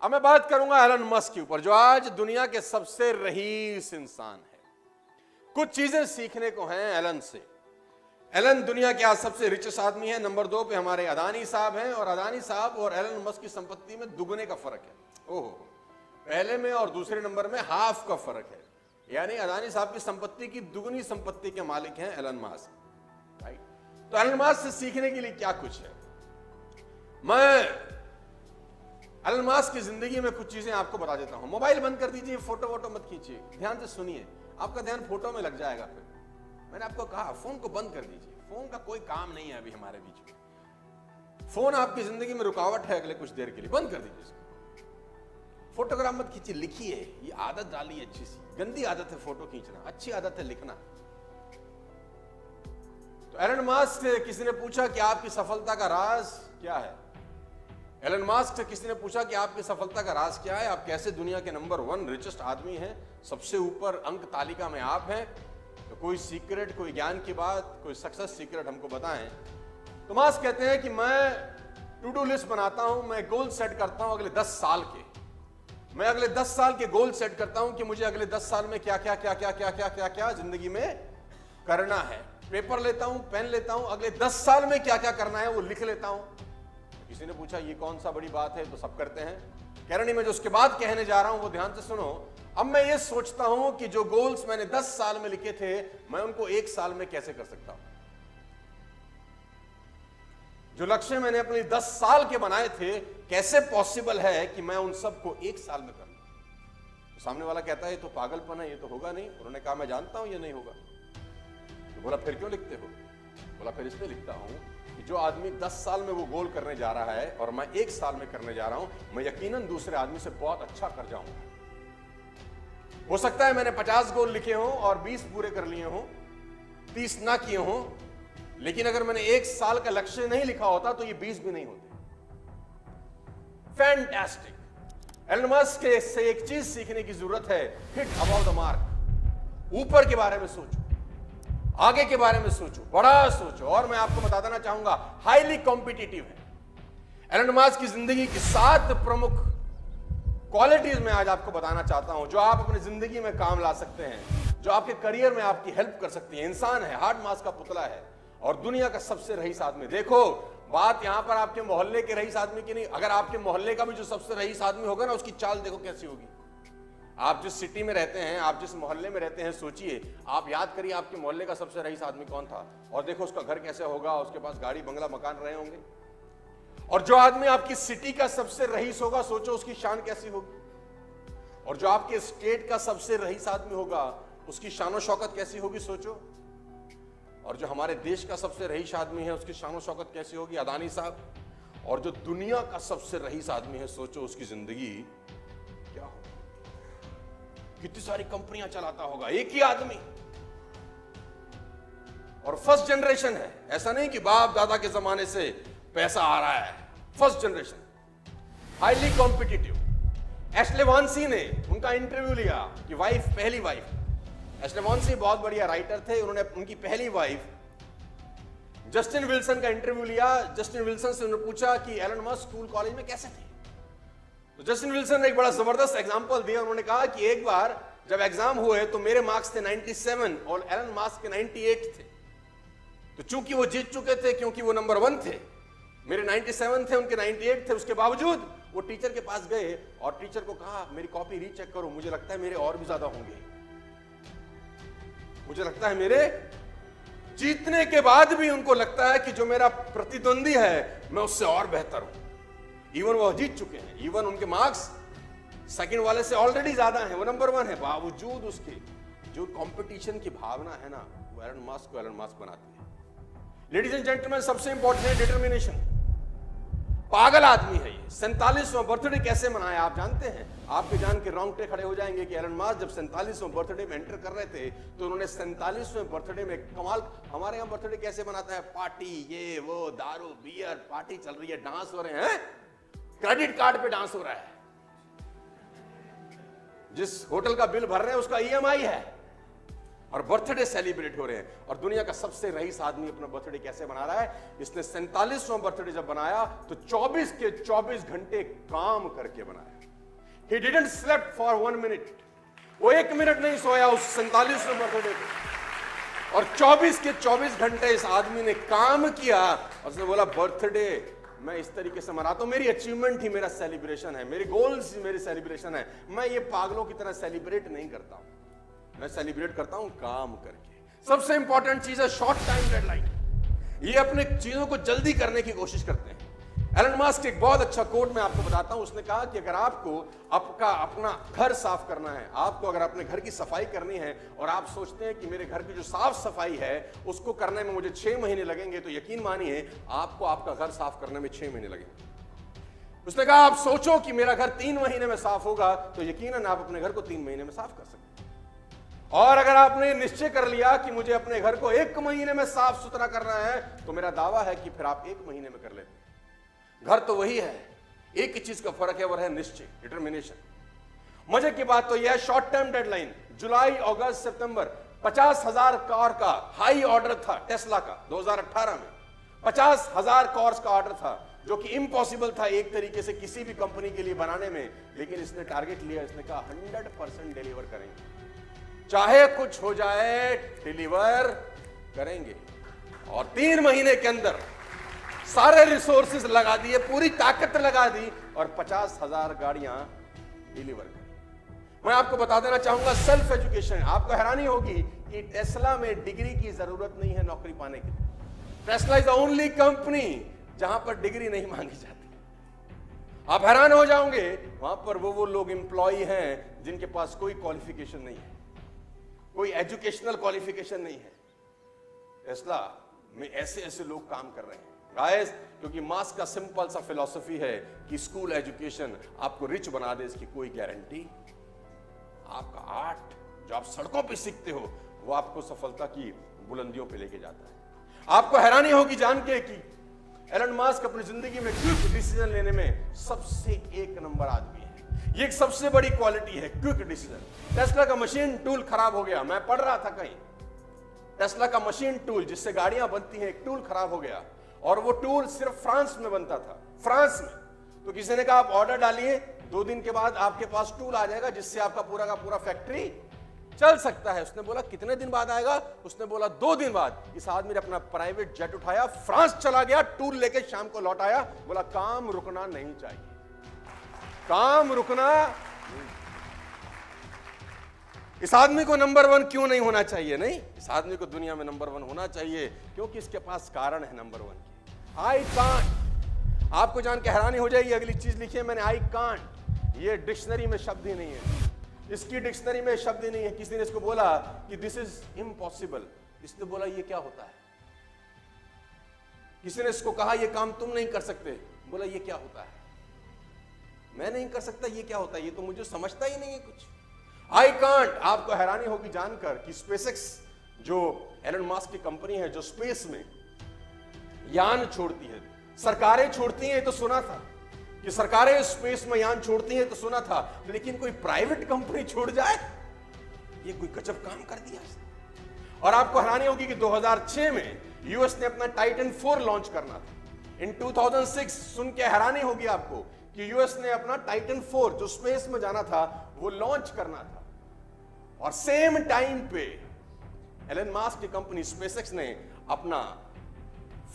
अब मैं बात करूंगा एलन मस्क के ऊपर, जो आज दुनिया के सबसे रईस इंसान है। कुछ चीजें सीखने को हैं एलन से। एलन दुनिया के आज सबसे रिचेस्ट आदमी है। नंबर 2 पे हमारे अदानी साहब हैं, और अदानी साहब और एलन मस्क की संपत्ति में दुगने का फर्क है। ओहो, पहले में और दूसरे नंबर में हाफ का फर्क है। यानी अदानी साहब की संपत्ति की दुगनी संपत्ति के मालिक हैं एलन मस्क, राइट। तो एलन मस्क से सीखने के लिए क्या कुछ है, मैं एलन मस्क की जिंदगी में कुछ चीजें आपको बता देता हूं। मोबाइल बंद कर दीजिए, फोटो वोटो मत खींचिए, ध्यान से सुनिए, आपका ध्यान फोटो में लग जाएगा। फिर मैंने आपको कहा फोन को बंद कर दीजिए, फोन का कोई काम नहीं है अभी हमारे बीच में। फोन आपकी जिंदगी में रुकावट है अगले कुछ देर के लिए, बंद कर दीजिए इसको। फोटोग्राफ मत खींचिए, लिखिए। ये आदत डालिए अच्छी सी, गंदी आदत है फोटो खींचना, अच्छी आदत है लिखना। तो एलन मस्क से किसी ने पूछा कि आपकी सफलता का राज क्या है। एलन मस्क से किसी ने पूछा कि आपकी सफलता का राज क्या है, आप कैसे दुनिया के नंबर 1 रिचेस्ट आदमी हैं, सबसे ऊपर अंक तालिका में आप हैं। तो कोई सीक्रेट, कोई ज्ञान की बात, कोई सक्सेस सीक्रेट हमको बताएं। तो मस्क कहते हैं कि मैं टू डू लिस्ट बनाता हूं, मैं गोल सेट करता हूं अगले 10 साल के। मैं अगले 10 साल के गोल सेट करता हूं कि मुझे अगले 10 साल में क्या क्या क्या क्या क्या क्या क्या क्या जिंदगी में करना है। पेपर लेता हूं, पेन लेता हूं, अगले 10 साल में क्या क्या करना है वो लिख लेता हूं। किसी ने पूछा ये कौन सा बड़ी बात है, तो सब करते हैं। कह रहे नहीं, मैं जो उसके बाद कहने जा रहा हूं वो ध्यान से सुनो। अब मैं ये सोचता हूं कि जो गोल्स मैंने 10 साल में लिखे थे, मैं उनको 1 साल में कैसे कर सकता हूं। जो लक्ष्य मैंने अपने 10 साल के बनाए थे, कैसे पॉसिबल है कि मैं उन सबको 1 साल में कर लूं। तो सामने वाला कहता है ये तो पागलपन है, ये तो होगा नहीं। उन्होंने कहा मैं जानता हूं ये नहीं होगा। तो बोला फिर क्यों लिखते हो। बोला फिर इसलिए लिखता हूं कि जो आदमी 10 साल में वो गोल करने जा रहा है और मैं 1 साल में करने जा रहा हूं, मैं यकीनन दूसरे आदमी से बहुत अच्छा कर जाऊंगा। हो सकता है मैंने 50 गोल लिखे हों और 20 पूरे कर लिए हों, 30 ना किए हों, लेकिन अगर मैंने 1 साल का लक्ष्य नहीं लिखा होता तो ये 20 भी नहीं होते। फैंटास्टिक। एलन मस्क से एक चीज सीखने की जरूरत है, हिट अबाउट द मार्क। ऊपर के बारे में सोचो, आगे के बारे में सोचो, बड़ा सोचो। और मैं आपको बता देना चाहूंगा, हाईली कॉम्पिटिटिव है। एलन मस्क की जिंदगी की 7 प्रमुख क्वालिटीज में आज आपको बताना चाहता हूं, जो आप अपनी जिंदगी में काम ला सकते हैं, जो आपके करियर में आपकी हेल्प कर सकती है। इंसान है, हार्ड मास का पुतला है और दुनिया का सबसे रईस आदमी। देखो, बात यहां पर आपके मोहल्ले के रईस आदमी की नहीं, अगर आपके मोहल्ले का भी जो सबसे रईस आदमी होगा ना, उसकी चाल देखो कैसी होगी। आप जिस सिटी में रहते हैं, आप जिस मोहल्ले में रहते हैं, सोचिए, आप याद करिए आपके मोहल्ले का सबसे रईस आदमी कौन था, और देखो उसका घर कैसे होगा, उसके पास गाड़ी बंगला मकान रहे होंगे। और जो आदमी आपकी सिटी का सबसे रईस होगा, सोचो उसकी शान कैसी होगी। और जो आपके स्टेट का सबसे रईस आदमी होगा, उसकी शानो शौकत कैसी होगी, सोचो। और जो हमारे देश का सबसे रईस आदमी है, उसकी शानो शौकत कैसी होगी, अदानी साहब। और जो दुनिया का सबसे रईस आदमी है, सोचो उसकी जिंदगी क्या होगी, कितनी सारी कंपनियां चलाता होगा एक ही आदमी। और फर्स्ट जनरेशन है, ऐसा नहीं कि बाप दादा के जमाने से पैसा आ रहा है। First generation, highly competitive. Ashlee Vance ने उनका इंटरव्यू लिया कि वाइफ, पहली वाइफ, एशले वांसी बहुत बढ़िया राइटर थे, उन्होंने उनकी पहली वाइफ जस्टिन विल्सन का इंटरव्यू लिया। जस्टिन विल्सन से उन्होंने पूछा कि एलन मस्क स्कूल कॉलेज में कैसे थे। तो जस्टिन विल्सन ने एक बड़ा जबरदस्त एग्जांपल दिया। उन्होंने कहा कि एक बार जब एग्जाम हुए तो मेरे मार्क्स थे 97 और एलन मस्क के 98 थे। तो चूंकि वो जीत चुके थे, क्योंकि वो नंबर 1 थे, मेरे 97 थे, उनके 98 थे, उसके बावजूद वो टीचर के पास गए और टीचर को कहा मेरी कॉपी रीचेक करो, मुझे लगता है मेरे और भी ज्यादा होंगे, मुझे लगता है मेरे। जीतने के बाद भी उनको लगता है कि जो मेरा प्रतिद्वंदी है मैं उससे और बेहतर हूं। इवन वो जीत चुके हैं, इवन उनके मार्क्स सेकंड वाले से ऑलरेडी ज्यादा हैं, वो नंबर 1 है, बावजूद उसके जो कंपटीशन की भावना है ना, वो एलन मस्क को एलन मस्क बनाती है। लेडीज एंड जेंटलमैन, सबसे इंपॉर्टेंट है डिटर्मिनेशन। पागल आदमी है ये। 47वां बर्थडे कैसे मनाया आप जानते हैं? आपके जान के रोंगटे खड़े हो जाएंगे कि एलन मस्क जब 47वां बर्थडे में एंटर कर रहे थे तो उन्होंने 47वें बर्थडे में कमाल। हमारे यहाँ बर्थडे कैसे मनाता है? पार्टी, ये वो, दारू बियर, पार्टी चल रही है, डांस हो रहे हैं, क्रेडिट कार्ड पे डांस हो रहा है, जिस होटल का बिल भर रहे हैं उसका EMI है, और बर्थडे सेलिब्रेट हो रहे हैं। और दुनिया का सबसे रईस आदमी अपना बर्थडे कैसे मना रहा है? इसने 47वां बर्थडे जब बनाया तो 24 के 24 घंटे काम करके बनाया। He didn't slept for 1 minute. वो 1 मिनट नहीं सोया उस 47वें बर्थडे पे, और 24 के 24 घंटे इस आदमी ने काम किया। और उसने बोला बर्थडे मैं इस तरीके से मनाता हूं, मेरी अचीवमेंट ही मेरा सेलिब्रेशन है, मेरी गोल्स ही मेरी सेलिब्रेशन है। मैं ये पागलों की तरह सेलिब्रेट नहीं करता हूं, मैं सेलिब्रेट करता हूं काम करके। सबसे इंपॉर्टेंट चीज है शॉर्ट टाइम डेडलाइन। ये अपने चीजों को जल्दी करने की कोशिश करते हैं। एलन मस्क एक बहुत अच्छा कोट मैं आपको बताता हूं। उसने कहा कि अगर आपको अपना घर साफ करना है, आपको अगर अपने घर की सफाई करनी है, और आप सोचते हैं कि मेरे घर की जो साफ सफाई है उसको करने में मुझे 6 महीने लगेंगे, तो यकीन मानिए आपको आपका घर साफ करने में 6 महीने लगेंगे। उसने कहा आप सोचो कि मेरा घर 3 महीने में साफ होगा, तो यकीनन आप अपने घर को 3 महीने में साफ कर सकते हैं। और अगर आपने निश्चय कर लिया कि मुझे अपने घर को 1 महीने में साफ सुथरा करना है, तो मेरा दावा है कि फिर आप 1 महीने में कर लेते हैं। घर तो वही है, एक ही चीज का फर्क है, वो है निश्चय, डिटर्मिनेशन। मजे की बात तो यह है शॉर्ट टर्म डेडलाइन। जुलाई, अगस्त, सितंबर 50,000 कार का हाई ऑर्डर था टेस्ला का 2018 में। 50,000 कार्स का ऑर्डर था, जो कि इम्पॉसिबल था एक तरीके से किसी भी कंपनी के लिए बनाने में। लेकिन इसने टारगेट लिया, इसने कहा 100% डिलीवर करेंगे, चाहे कुछ हो जाए डिलीवर करेंगे। और 3 महीने के अंदर सारे रिसोर्सेज लगा दिए, पूरी ताकत लगा दी, और 50,000 गाड़ियां डिलीवर की। मैं आपको बता देना चाहूंगा सेल्फ एजुकेशन। आपको हैरानी होगी कि टेस्ला में डिग्री की जरूरत नहीं है नौकरी पाने के लिए। Tesla is the only company जहां पर डिग्री नहीं मांगी जाती। आप हैरान हो जाओगे, वहां पर वो लोग एम्प्लॉय हैं जिनके पास कोई क्वालिफिकेशन नहीं है, कोई एजुकेशनल क्वालिफिकेशन नहीं है। टेस्ला में ऐसे ऐसे लोग काम कर रहे हैं गाइस, क्योंकि मास्क का सिंपल सा फिलॉसफी है कि स्कूल एजुकेशन आपको रिच बना दे, इसकी कोई गारंटी। आपका आर्ट जो आप सड़कों पे सीखते हो वो आपको सफलता की बुलंदियों पे लेके जाता है। आपको हैरानी होगी जान के कि एलन मस्क अपनी जिंदगी में क्विक डिसीजन लेने में सबसे 1 नंबर आदमी है। ये एक सबसे बड़ी क्वालिटी है, क्विक डिसीजन। टेस्ला का मशीन टूल खराब हो गया, मैं पढ़ रहा था कहीं, टेस्ला का मशीन टूल जिससे गाड़ियां बनती हैं, एक टूल खराब हो गया, और वो टूल सिर्फ फ्रांस में बनता था, फ्रांस में। तो किसी ने कहा आप ऑर्डर डालिए, 2 दिन के बाद आपके पास टूल आ जाएगा जिससे आपका पूरा का पूरा फैक्ट्री चल सकता है। उसने बोला कितने दिन बाद आएगा? उसने बोला 2 दिन बाद। इस आदमी ने अपना प्राइवेट जेट उठाया, फ्रांस चला गया, टूल लेके शाम को लौट आया, बोला काम रुकना नहीं चाहिए, काम रुकना। इस आदमी को नंबर 1 क्यों नहीं होना चाहिए? नहीं, इस आदमी को दुनिया में नंबर 1 होना चाहिए, क्योंकि इसके पास कारण है नंबर 1 की। I can't. आपको जान के हैरानी हो जाएगी, अगली चीज लिखिए मैंने, आई कांट। ये डिक्शनरी में शब्द ही नहीं है, इसकी डिक्शनरी में शब्द ही नहीं है। किसी ने इसको बोला कि दिस इज इम्पॉसिबल, इसने बोला ये क्या होता है। किसी ने इसको कहा ये काम तुम नहीं कर सकते, बोला ये क्या होता है, मैं नहीं कर सकता, ये क्या होता है, ये तो मुझे समझता ही नहीं है कुछ। I can't. आपको हैरानी होगी जानकर कि स्पेसएक्स जो एलन मस्क की कंपनी है, जो स्पेस में यान छोड़ती है, सरकारें छोड़ती हैं तो सुना था कि सरकारें स्पेस में यान छोड़ती हैं तो सुना था, लेकिन कोई प्राइवेट कंपनी छोड़ जाए, ये कोई गजब काम कर दिया इसने। और आपको हैरानी होगी कि 2006 में यूएस ने अपना टाइटन 4 लॉन्च करना था। इन 2006 सुन के हैरानी होगी आपको कि यूएस ने अपना टाइटन 4 जो स्पेस में जाना था वो लॉन्च करना था, और सेम टाइम पे एलन मस्क की कंपनी स्पेसएक्स ने अपना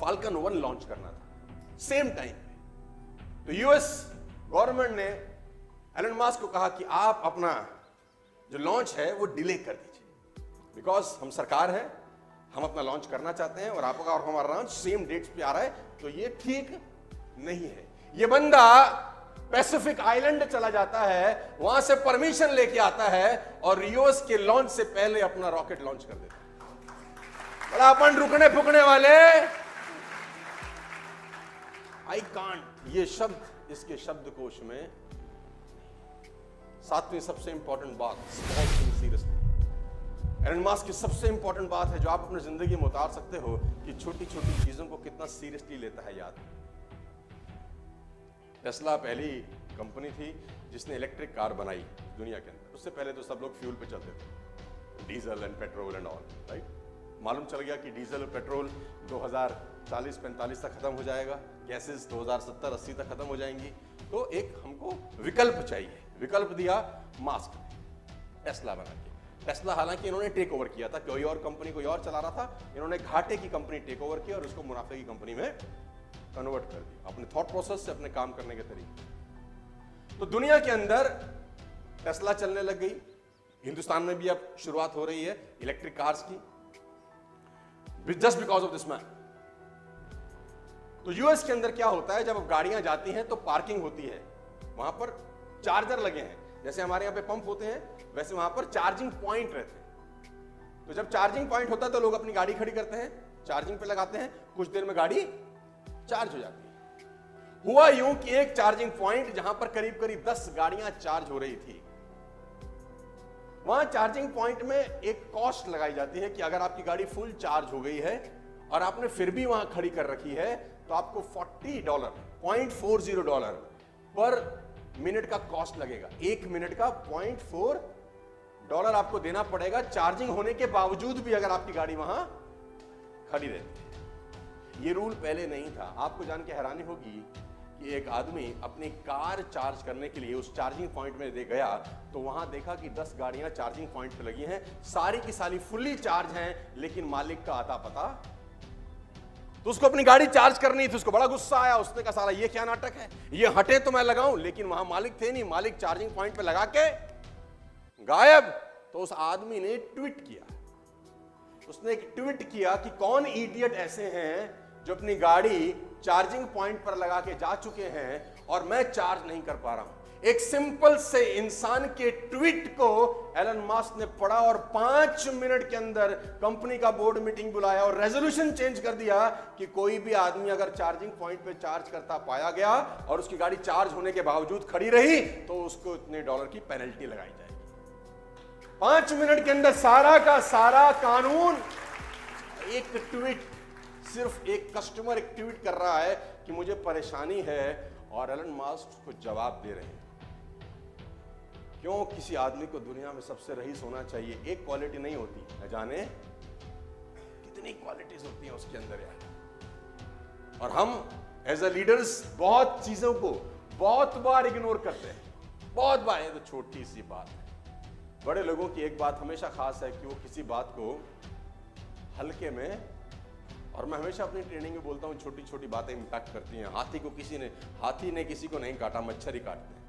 फाल्कन 1 लॉन्च करना था, सेम टाइम पे। तो यूएस गवर्नमेंट ने एलन मस्क को कहा कि आप अपना जो लॉन्च है वो डिले कर दीजिए, बिकॉज हम सरकार है, हम अपना लॉन्च करना चाहते हैं, और आपका और हमारा लॉन्च सेम डेट्स पे आ रहा है, तो ये ठीक नहीं है। ये बंदा पैसिफिक आइलैंड चला जाता है, वहां से परमिशन लेके आता है, और यूएस के लॉन्च से पहले अपना रॉकेट लॉन्च कर देता है। बड़ा अपन रुकने फुकने वाले। आई कांट, ये शब्द इसके शब्दकोश में। 7वीं सबसे इंपॉर्टेंट बात, सीरियसली। एलन मस्क की सबसे इंपॉर्टेंट बात है जो आप अपनी जिंदगी में उतार सकते हो कि छोटी छोटी चीजों को कितना सीरियसली लेता है। याद, टेस्ला पहली कंपनी थी जिसने इलेक्ट्रिक कार बनाई दुनिया के अंदर। उससे पहले तो सब लोग फ्यूल पे चलते थे, diesel and petrol and all, right. मालूम चल गया कि डीजल और पेट्रोल 2040-45 तक खत्म हो जाएगा, गैसेस 2070-80 तक खत्म हो जाएंगी, तो एक हमको विकल्प चाहिए। विकल्प दिया मास्क, टेस्ला बना के। टेस्ला हालांकि इन्होंने टेक ओवर किया था, कोई और कंपनी कोई और चला रहा था, इन्होंने घाटे की कंपनी टेक ओवर किया और उसको मुनाफे की कंपनी में कन्वर्ट कर दिया अपने थॉट प्रोसेस से, अपने काम करने के तरीके। तो दुनिया के अंदर टेस्ला चलने लग गई, हिंदुस्तान में भी अब शुरुआत हो रही है इलेक्ट्रिक कार्स की, just because of this man. तो यूएस के अंदर क्या होता है, जब गाड़ियां जाती हैं तो पार्किंग होती है, वहां पर चार्जर लगे हैं, जैसे हमारे यहां पे पंप होते हैं वैसे वहां पर चार्जिंग पॉइंट रहते हैं। तो जब चार्जिंग पॉइंट होता है तो लोग अपनी गाड़ी खड़ी करते हैं, चार्जिंग पे लगाते हैं, कुछ देर में गाड़ी चार्ज हो जाती है। हुआ यूं कि एक चार्जिंग पॉइंट जहां पर करीब करीब 10 गाड़ियां चार्ज हो रही थी, वहां चार्जिंग पॉइंट में एक कॉस्ट लगाई जाती है कि अगर आपकी गाड़ी फुल चार्ज हो गई है और आपने फिर भी वहां खड़ी कर रखी है तो आपको $40 $0.40 पर मिनट का कॉस्ट लगेगा। एक मिनट का $0.4 आपको देना पड़ेगा, चार्जिंग होने के बावजूद भी अगर आपकी गाड़ी वहां खड़ी रहती है। ये रूल पहले नहीं था। आपको जान के हैरानी होगी कि एक आदमी अपनी कार चार्ज करने के लिए उस चार्जिंग पॉइंट में दे गया तो वहां देखा कि 10 गाड़ियां चार्जिंग पॉइंट पे लगी हैं, सारी की सारी फुल्ली चार्ज हैं, लेकिन मालिक का आता पता। तो उसको अपनी गाड़ी चार्ज करनी थी, उसको बड़ा गुस्सा आया, उसने कहा साला ये क्या नाटक है, ये हटे तो मैं लगाऊं, लेकिन वहां मालिक थे नहीं, मालिक चार्जिंग पॉइंट पे लगा के गायब। तो उस आदमी ने ट्वीट किया, उसने एक ट्वीट किया कि कौन इडियट ऐसे हैं जो अपनी गाड़ी चार्जिंग पॉइंट पर लगा के जा चुके हैं और मैं चार्ज नहीं कर पा रहा हूं। एक सिंपल से इंसान के ट्वीट को एलन मस्क ने पढ़ा और 5 मिनट के अंदर कंपनी का बोर्ड मीटिंग बुलाया और रेजोल्यूशन चेंज कर दिया कि कोई भी आदमी अगर चार्जिंग पॉइंट पे चार्ज करता पाया गया और उसकी गाड़ी चार्ज होने के बावजूद खड़ी रही तो उसको इतने डॉलर की पेनल्टी लगाई जाएगी। 5 मिनट के अंदर सारा का सारा कानून, एक ट्वीट, सिर्फ एक कस्टमर एक ट्वीट कर रहा है कि मुझे परेशानी है और एलन मस्क को जवाब दे रहे हैं। क्यों किसी आदमी को दुनिया में सबसे रईस होना चाहिए? एक क्वालिटी नहीं होती, न जाने कितनी क्वालिटीज होती हैं उसके अंदर यार। और हम एज अ लीडर्स बहुत चीजों को बहुत बार इग्नोर करते हैं, बहुत बार। ये तो छोटी सी बात है। बड़े लोगों की एक बात हमेशा खास है कि वो किसी बात को हल्के में, और मैं हमेशा अपनी ट्रेनिंग में बोलता हूँ छोटी छोटी बातें इंपैक्ट करती हैं। हाथी ने किसी को नहीं काटा, मच्छर ही काटते हैं।